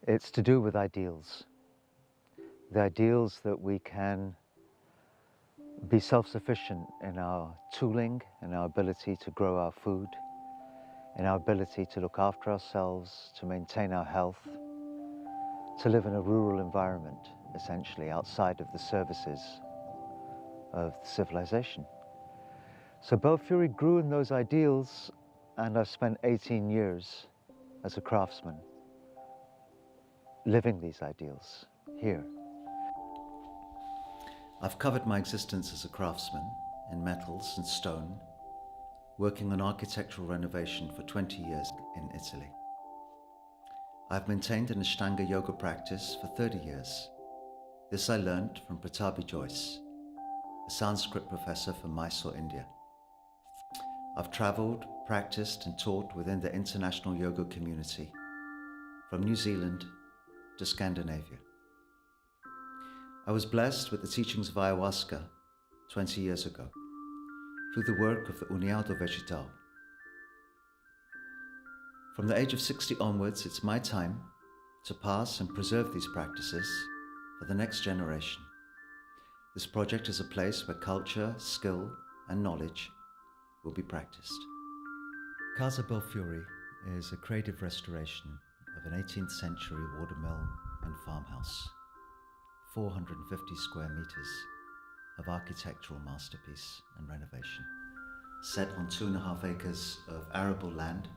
It's to do with ideals. The ideals that we can be self-sufficient in our tooling, in our ability to grow our food, in our ability to look after ourselves, to maintain our health, to live in a rural environment, essentially, outside of the services of civilization. So Belfiore grew in those ideals, and I've spent 18 years as a craftsman living these ideals here. I've covered my existence as a craftsman in metals and stone, working on architectural renovation for 20 years in Italy. I've maintained an Ashtanga yoga practice for 30 years. This I learned from Pratapi Joyce, a Sanskrit professor from Mysore, India. I've travelled, practiced and taught within the international yoga community, from New Zealand to Scandinavia. I was blessed with the teachings of ayahuasca 20 years ago, through the work of the União do Vegetal. From the age of 60 onwards, it's my time to pass and preserve these practices for the next generation. This project is a place where culture, skill and knowledge will be practiced. Casa Belfiore is a creative restoration of an 18th century watermill and farmhouse, 450 square meters of architectural masterpiece and renovation, set on 2.5 acres of arable land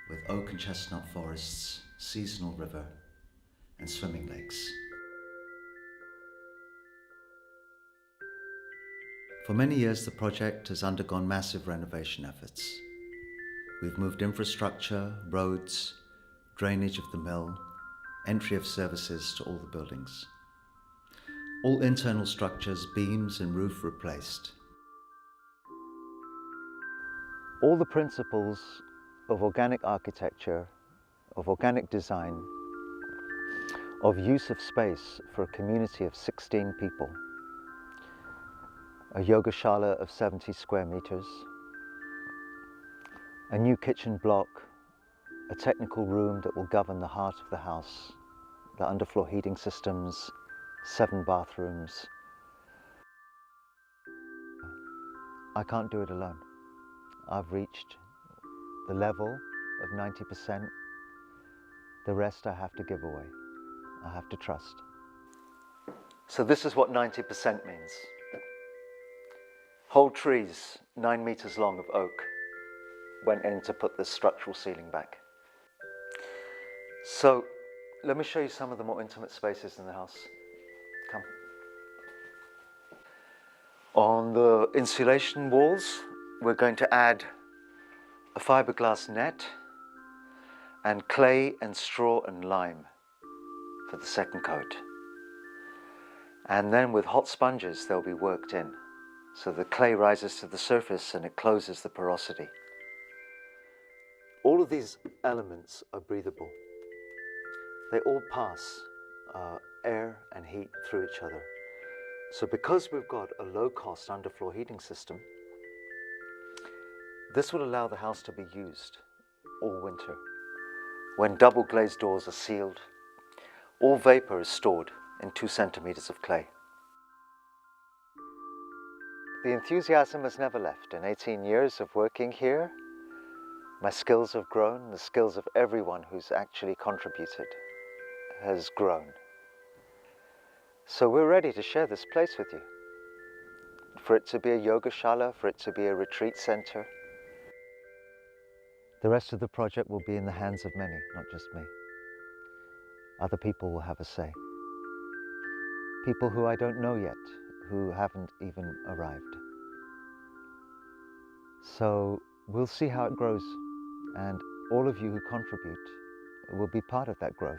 with oak and chestnut forests, seasonal river and swimming lakes. For many years, the project has undergone massive renovation efforts. We've moved infrastructure, roads, drainage of the mill, entry of services to all the buildings. All internal structures, beams and roof replaced. All the principles of organic architecture, of organic design, of use of space for a community of 16 people, a yogashala of 70 square meters, a new kitchen block, a technical room that will govern the heart of the house, the underfloor heating systems, 7 bathrooms. I can't do it alone. I've reached the level of 90%. The rest I have to give away. I have to trust. So this is what 90% means. Whole trees, 9 meters long of oak, went in to put the structural ceiling back. So let me show you some of the more intimate spaces in the house. Come. On the insulation walls, we're going to add a fiberglass net and clay and straw and lime for the second coat. And then with hot sponges, they'll be worked in. So the clay rises to the surface and it closes the porosity. All of these elements are breathable. They all pass air and heat through each other. So because we've got a low-cost underfloor heating system, this will allow the house to be used all winter. When double glazed doors are sealed, all vapor is stored in 2 centimeters of clay. The enthusiasm has never left. In 18 years of working here, my skills have grown. The skills of everyone who's actually contributed has grown. So we're ready to share this place with you. For it to be a yogashala, for it to be a retreat center. The rest of the project will be in the hands of many, not just me. Other people will have a say. People who I don't know yet, who haven't even arrived. So we'll see how it grows, and all of you who contribute will be part of that growth.